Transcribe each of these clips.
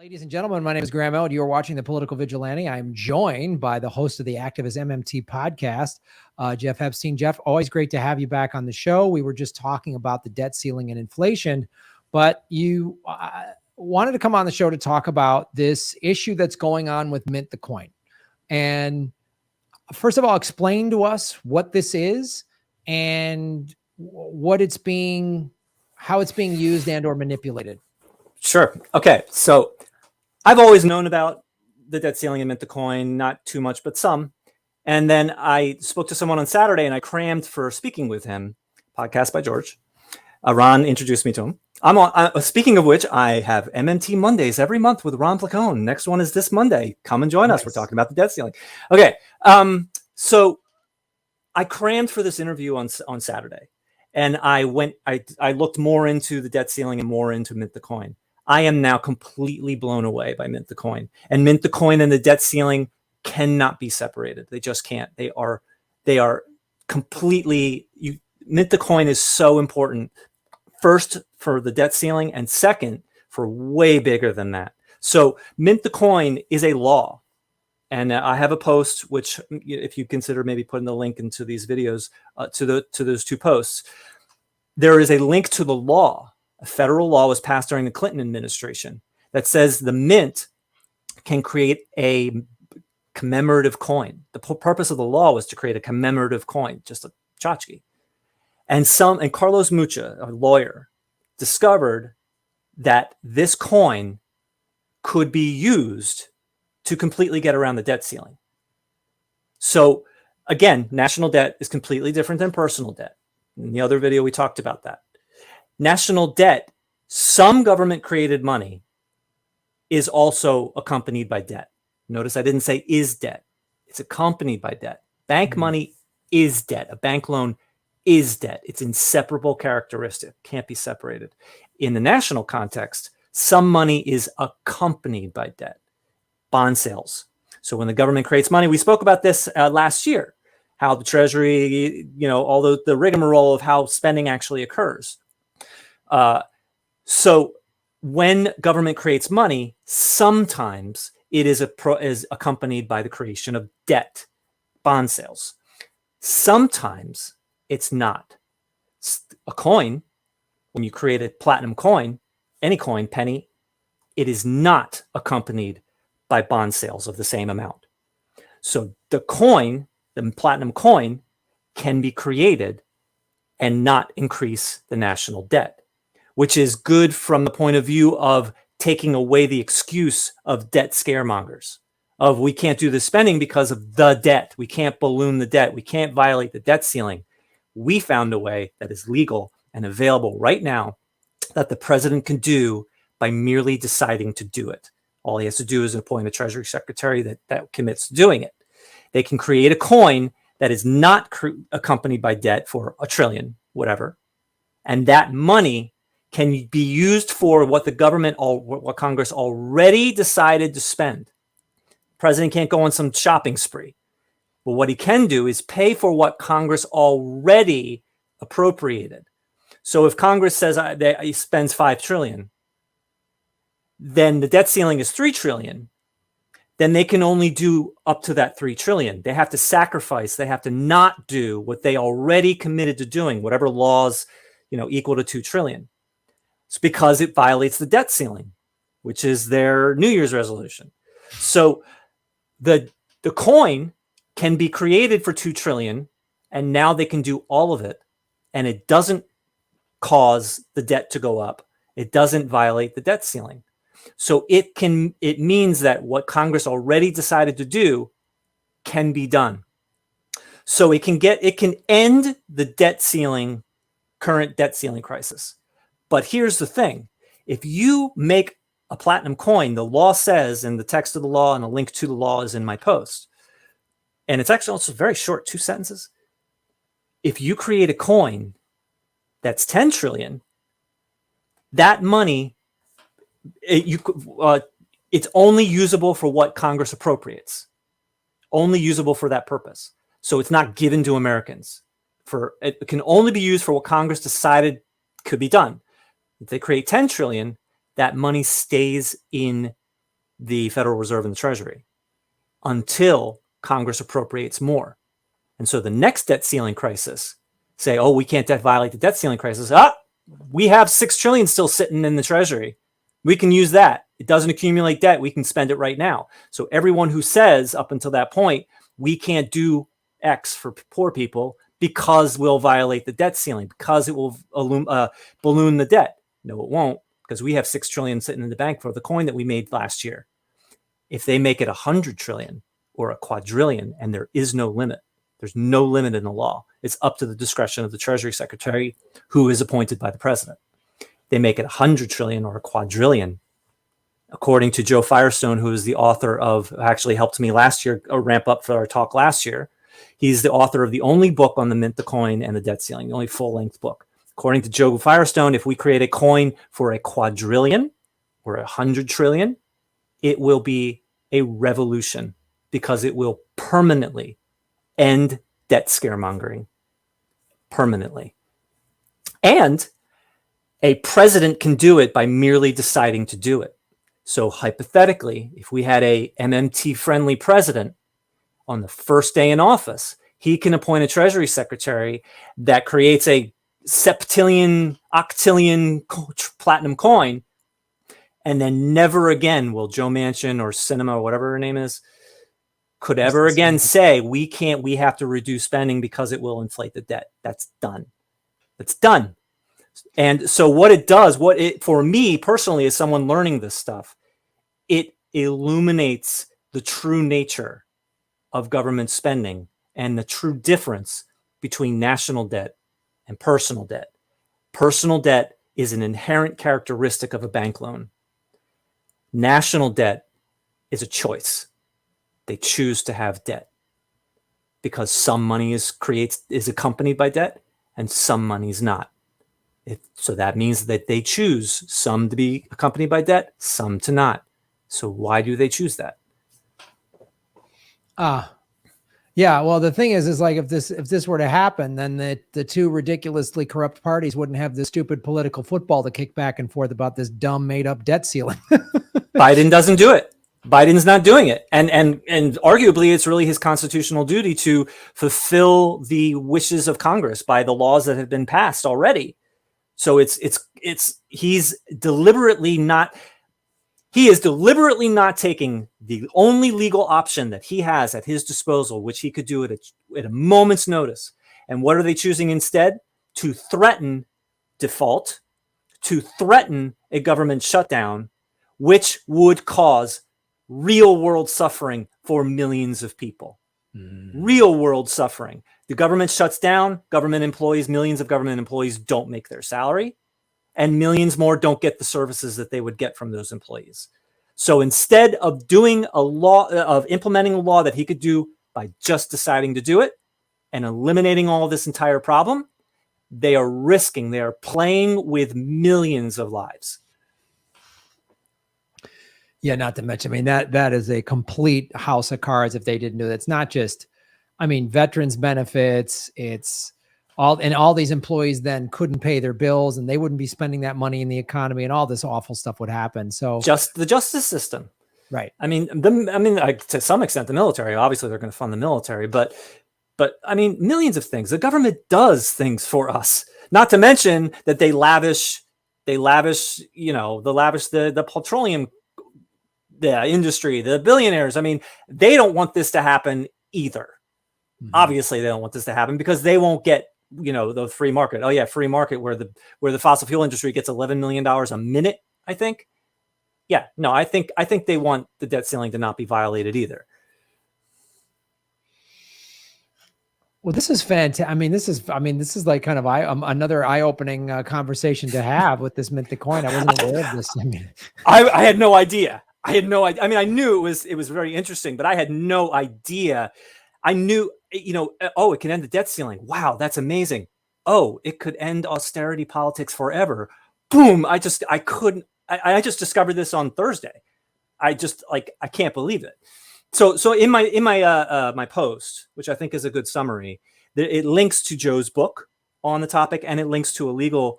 Ladies and gentlemen, my name is Graham Elwood. You are watching The Political Vigilante. I'm joined by the host of the Activist MMT podcast, Jeff Epstein. Jeff, always great to have you back on the show. We were just talking about the debt ceiling and inflation, but you wanted to come on the show to talk about this issue that's going on with Mint the Coin. And first of all, explain to us what this is and how it's being used and or manipulated. Sure. Okay. So I've always known about the debt ceiling and Mint the Coin, not too much, but some. And then I spoke to someone on Saturday and I crammed for speaking with him. Podcast by George. Ron introduced me to him. Speaking of which, I have MMT Mondays every month with Ron Placone. Next one is this Monday. Come and join us. We're talking about the debt ceiling. Okay. So I crammed for this interview on Saturday, and I looked more into the debt ceiling and more into Mint the Coin. I am now completely blown away by Mint the Coin. And Mint the Coin and the debt ceiling cannot be separated. They just can't. They are completely. Mint the Coin is so important. First, for the debt ceiling, and second, for way bigger than that. So Mint the Coin is a law. And I have a post, which if you consider maybe putting the link into these videos to those two posts, there is a link to the law. A federal law was passed during the Clinton administration that says the mint can create a commemorative coin. The purpose of the law was to create a commemorative coin, just a tchotchke. And Carlos Mucha, a lawyer, discovered that this coin could be used to completely get around the debt ceiling. So again, national debt is completely different than personal debt. In the other video, we talked about that. National debt, some government created money, is also accompanied by debt. Notice I didn't say is debt. It's accompanied by debt. Bank money is debt. A bank loan is debt. It's inseparable characteristic. Can't be separated. In the national context, some money is accompanied by debt. Bond sales. So when the government creates money, we spoke about this last year, how the Treasury, all the rigmarole of how spending actually occurs. So when government creates money, sometimes it is accompanied by the creation of debt, bond sales. Sometimes it's not. A coin, when you create a platinum coin, any coin, penny, it is not accompanied by bond sales of the same amount. So the coin, the platinum coin, can be created and not increase the national debt, which is good from the point of view of taking away the excuse of debt scaremongers, of we can't do the spending because of the debt. We can't balloon the debt. We can't violate the debt ceiling. We found a way that is legal and available right now that the president can do by merely deciding to do it. All he has to do is appoint a Treasury Secretary that commits to doing it. They can create a coin that is not accompanied by debt for $1 trillion, whatever. And that money can be used for what the government what Congress already decided to spend. The president can't go on some shopping spree. But what he can do is pay for what Congress already appropriated. So if Congress says he spends $5 trillion, then the debt ceiling is $3 trillion. Then they can only do up to that $3 trillion. They have to sacrifice. They have to not do what they already committed to doing, whatever laws, equal to $2 trillion. It's because it violates the debt ceiling, which is their New Year's resolution. So the coin can be created for $2 trillion, and now they can do all of it, and it doesn't cause the debt to go up. It doesn't violate the debt ceiling. So it means that what Congress already decided to do can be done. So it can end the current debt ceiling crisis. But here's the thing. If you make a platinum coin, the law says, in the text of the law, and a link to the law is in my post, and it's actually also very short, 2 sentences. If you create a coin that's 10 trillion, that money, it's only usable for what Congress appropriates, only usable for that purpose. So it's not given to Americans. It can only be used for what Congress decided could be done. If they create 10 trillion, that money stays in the Federal Reserve and the Treasury until Congress appropriates more. And so the next debt ceiling crisis, say, oh, we can't violate the debt ceiling crisis. We have $6 trillion still sitting in the Treasury. We can use that. It doesn't accumulate debt. We can spend it right now. So everyone who says up until that point, we can't do X for poor people because we'll violate the debt ceiling, because it will balloon the debt. No, it won't, because we have $6 trillion sitting in the bank for the coin that we made last year. If they make it 100 trillion or a quadrillion, and there is no limit, there's no limit in the law. It's up to the discretion of the Treasury Secretary, who is appointed by the president. They make it 100 trillion or a quadrillion. According to Joe Firestone, who is the author of, actually helped me last year, ramp up for our talk last year. He's the author of the only book on the mint, the coin, and the debt ceiling, the only full-length book. According to Joe Firestone, if we create a coin for a quadrillion or 100 trillion, it will be a revolution, because it will permanently end debt scaremongering. Permanently. And a president can do it by merely deciding to do it. So hypothetically, if we had a MMT-friendly president on the first day in office, he can appoint a Treasury Secretary that creates a septillion, octillion platinum coin, and then never again will Joe Manchin or Sinema, or whatever her name is, could ever again say, we have to reduce spending because it will inflate the debt. That's done. That's done. And so what it does, for me personally, as someone learning this stuff, it illuminates the true nature of government spending and the true difference between national debt and personal debt. Personal debt is an inherent characteristic of a bank loan. National debt is a choice. They choose to have debt because some money is accompanied by debt and some money is not. So that means that they choose some to be accompanied by debt, some to not. So why do they choose that? Yeah. Well, the thing is like if this were to happen, then the two ridiculously corrupt parties wouldn't have this stupid political football to kick back and forth about this dumb made up debt ceiling. Biden doesn't do it. Biden's not doing it. And arguably it's really his constitutional duty to fulfill the wishes of Congress by the laws that have been passed already. So he is deliberately not taking the only legal option that he has at his disposal, which he could do at a moment's notice. And what are they choosing instead? To threaten default, to threaten a government shutdown, which would cause real world suffering for millions of people. Real world suffering. The government shuts down, government employees, millions of government employees don't make their salary, and millions more don't get the services that they would get from those employees. So instead of doing implementing a law that he could do by just deciding to do it and eliminating all of this entire problem, they are playing with millions of lives. Yeah, not to mention, I mean, that is a complete house of cards if they didn't do that. It's not just, I mean, veterans benefits, it's all these employees then couldn't pay their bills and they wouldn't be spending that money in the economy and all this awful stuff would happen. So just the justice system. Right. I mean, to some extent, the military, obviously they're going to fund the military, but I mean, millions of things. The government does things for us, not to mention that they lavish, the petroleum, the industry, the billionaires. I mean, they don't want this to happen either. Mm-hmm. Obviously they don't want this to happen because they won't get, the free market. Oh yeah. Free market where the fossil fuel industry gets $11 million a minute, I think. Yeah, no, I think they want the debt ceiling to not be violated either. Well, this is fantastic. I mean, this is like kind of another eye-opening conversation to have with this mint the coin. I wasn't aware of this. I mean, I had no idea. I mean, I knew it was very interesting, but I had no idea. I knew, it can end the debt ceiling. Wow, that's amazing. Oh, it could end austerity politics forever. Boom! I just discovered this on Thursday. I can't believe it. So in my post, which I think is a good summary, it links to Joe's book on the topic, and it links to a legal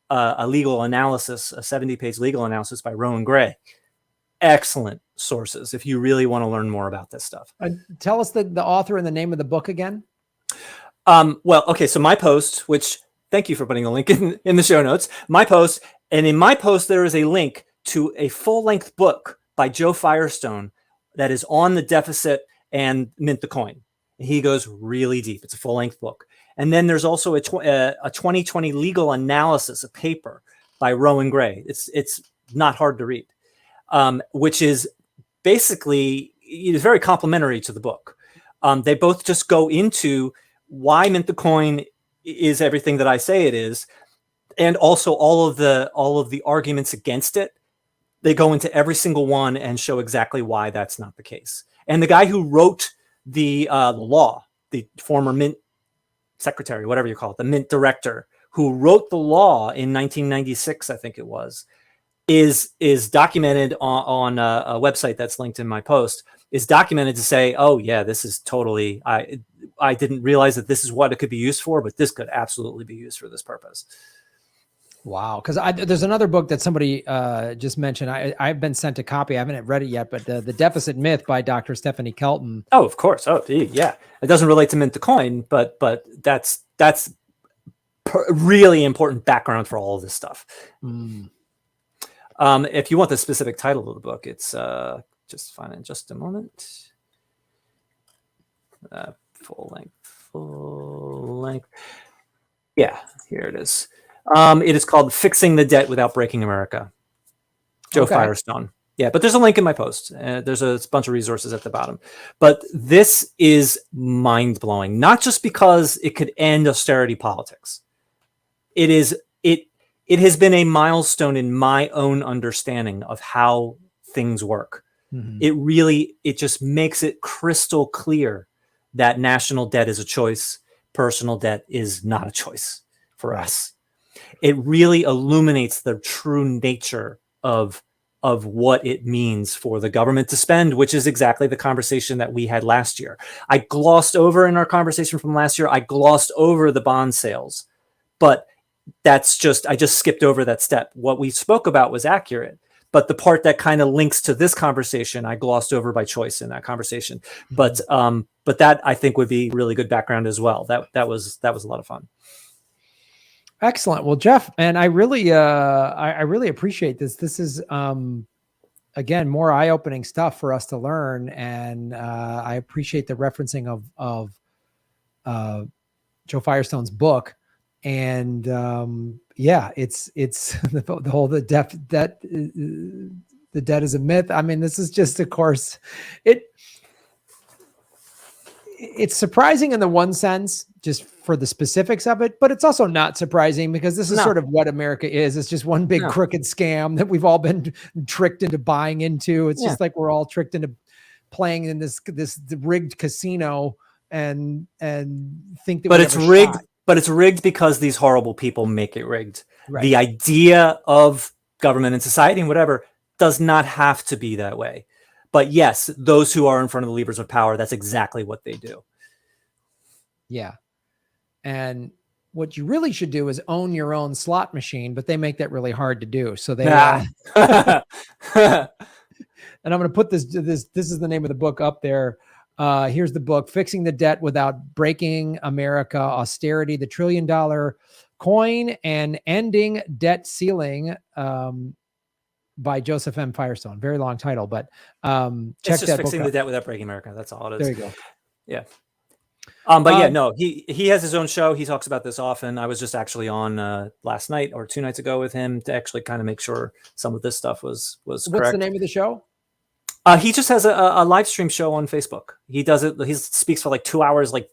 analysis, a 70-page legal analysis by Rowan Gray. excellent sources if you really want to learn more about this stuff. Tell us the author and the name of the book again. Well, okay. So my post, which thank you for putting a link in the show notes, my post, and in my post, there is a link to a full-length book by Joe Firestone that is on the deficit and mint the coin. He goes really deep. It's a full-length book. And then there's also a 2020 legal analysis, a paper by Rowan Gray. It's not hard to read, which is basically, it is very complimentary to the book. They both just go into why mint the coin is everything that I say it is, and also all of the arguments against it. They go into every single one and show exactly why that's not the case. And the guy who wrote the law, the former mint secretary, whatever you call it, the mint director, who wrote the law in 1996, I think it was, is documented on a website that's linked in my post, is documented to say, oh yeah, this is totally, I didn't realize that this is what it could be used for, but this could absolutely be used for this purpose. Wow. Because there's another book that somebody just mentioned. I've been sent a copy. I haven't read it yet, but The Deficit Myth by Dr. Stephanie Kelton. Oh, of course. Oh, yeah. It doesn't relate to mint the coin, but that's really important background for all of this stuff. If you want the specific title of the book, it's just find it in just a moment. Full length. Yeah, here it is. It is called Fixing the Debt Without Breaking America. Joe Firestone. Yeah, but there's a link in my post. There's a bunch of resources at the bottom. But this is mind-blowing, not just because it could end austerity politics. It has been a milestone in my own understanding of how things work. Mm-hmm. It just makes it crystal clear that national debt is a choice. Personal debt is not a choice for us. It really illuminates the true nature of what it means for the government to spend, which is exactly the conversation that we had last year. I glossed over in our conversation from last year, I glossed over the bond sales, but I just skipped over that step. What we spoke about was accurate, but the part that kind of links to this conversation, I glossed over by choice in that conversation. But that I think would be really good background as well. That was a lot of fun. Excellent. Well, Jeff, and I really appreciate this. This is, again, more eye-opening stuff for us to learn. And I appreciate the referencing of Joe Firestone's book. And yeah, it's the whole, the debt is a myth. I mean, this is just, of course, it's surprising in the one sense, just for the specifics of it, but it's also not surprising because this is sort of what America is. It's just one big crooked scam that we've all been tricked into buying into. It's just like we're all tricked into playing in this rigged casino and think that. But it's rigged. But it's rigged because these horrible people make it rigged. Right. The idea of government and society and whatever does not have to be that way. But yes, those who are in front of the levers of power, that's exactly what they do. Yeah. And what you really should do is own your own slot machine, but they make that really hard to do. So they, and I'm going to put this is the name of the book up there. Here's the book, Fixing the Debt Without Breaking America, Austerity, the $1 Trillion Coin and Ending Debt Ceiling, by Joseph M. Firestone. Very long title, but check that book out. Fixing the Debt Without Breaking America. That's all it is. There you go. Yeah. But yeah, no, he has his own show. He talks about this often. I was just actually on last night or 2 nights ago with him to actually kind of make sure some of this stuff was correct. What's the name of the show? He just has a live stream show on Facebook. He does it. He speaks for like 2 hours, like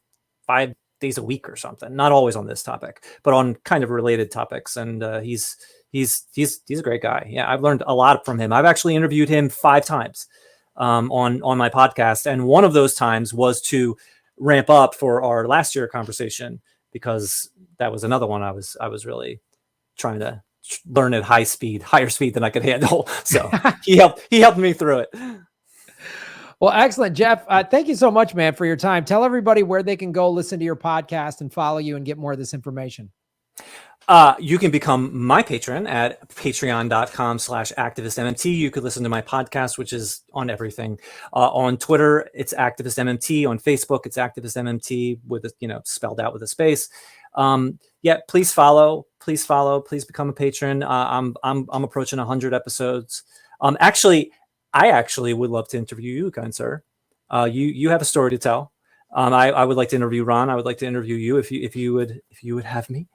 5 days a week or something. Not always on this topic, but on kind of related topics. And he's a great guy. Yeah, I've learned a lot from him. I've actually interviewed him 5 times on my podcast, and one of those times was to ramp up for our last year conversation because that was another one I was really trying to learn at higher speed than I could handle. So he helped me through it. Well, excellent, Jeff. Thank you so much, man, for your time. Tell everybody where they can go listen to your podcast and follow you and get more of this information. You can become my patron at patreon.com/activistmmt. You could listen to my podcast, which is on everything. On Twitter, it's activistmmt. On Facebook, it's activistmmt with spelled out with a space. Yeah, please follow. Please become a patron. I'm approaching 100 episodes. Actually, I would love to interview you, kind sir. You have a story to tell. I would like to interview Ron. I would like to interview you if you would have me.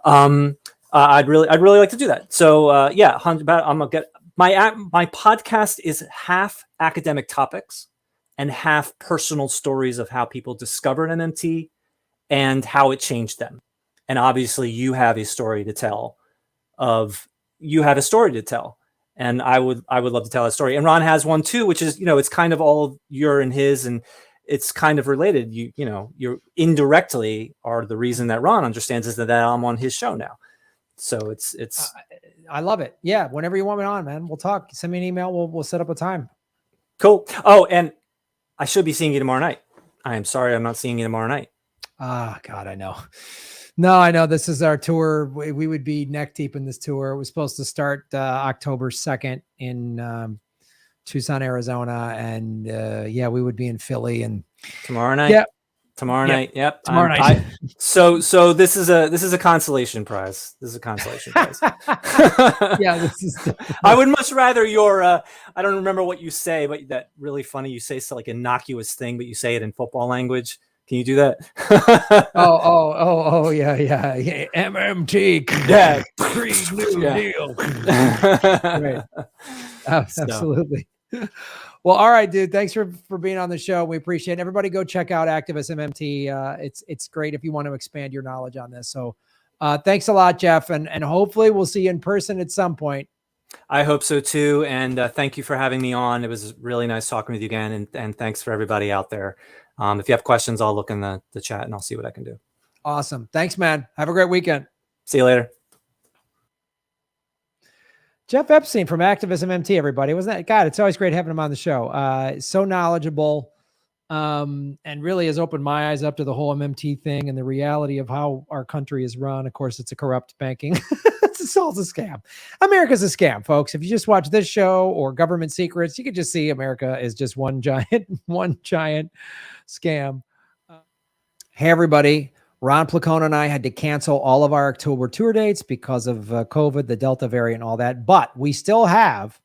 I'd really like to do that. So yeah, I'm gonna get my podcast is half academic topics and half personal stories of how people discovered MMT and how it changed them. And obviously, you have a story to tell. And I would love to tell that story. And Ron has one too, which is it's kind of all your and his, and it's kind of related. You're indirectly are the reason that Ron understands is that I'm on his show now. So it's I love it. Yeah. Whenever you want me on, man, we'll talk. Send me an email. We'll set up a time. Cool. Oh, and I should be seeing you tomorrow night. I am sorry I'm not seeing you tomorrow night. God, I know. No, I know this is our tour. We would be neck deep in this tour. It was supposed to start October 2nd in Tucson, Arizona. And yeah, we would be in Philly and tomorrow night. Yeah. Tomorrow night. Yep. Tomorrow night. So this is a consolation prize. This is a consolation prize. Yeah, this is. I would much rather your. I don't remember what you say, but that really funny. You say like innocuous thing, but you say it in football language. Can you do that? Yeah. MMT. Yeah. Green New Deal. Right. Absolutely. Well, all right, dude. Thanks for being on the show. We appreciate it. Everybody go check out Activist MMT. It's great if you want to expand your knowledge on this. So thanks a lot, Jeff. And hopefully we'll see you in person at some point. I hope so too. And thank you for having me on. It was really nice talking with you again. And thanks for everybody out there. If you have questions, I'll look in the chat and I'll see what I can do. Awesome. Thanks, man. Have a great weekend. See you later. Jeff Epstein from Activism MT, everybody. Wasn't that God? It's always great having him on the show. So knowledgeable, and really has opened my eyes up to the whole MMT thing and the reality of how our country is run. Of course, it's a corrupt banking. It's all a scam. America's a scam, folks. If you just watch this show or Government Secrets, you can just see America is just one giant scam. Hey, everybody. Ron Placone and I had to cancel all of our October tour dates because of COVID, the Delta variant, and all that. But we still have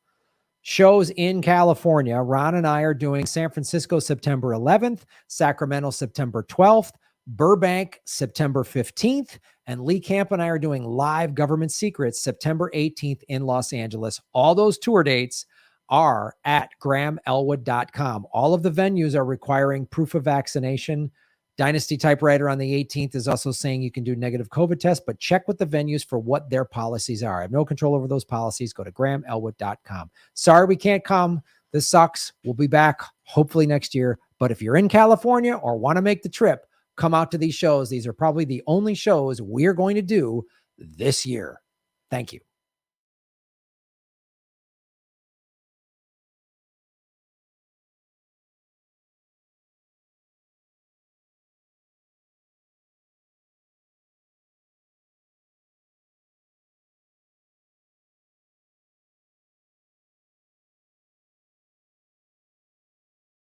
shows in California. Ron and I are doing San Francisco, September 11th, Sacramento, September 12th, Burbank, September 15th, and Lee Camp and I are doing live Government Secrets, September 18th in Los Angeles. All those tour dates are at GrahamElwood.com. All of the venues are requiring proof of vaccination. Dynasty Typewriter on the 18th is also saying you can do negative COVID tests, but check with the venues for what their policies are. I have no control over those policies. Go to GrahamElwood.com. Sorry we can't come. This sucks. We'll be back hopefully next year. But if you're in California or want to make the trip, come out to these shows. These are probably the only shows we're going to do this year. Thank you.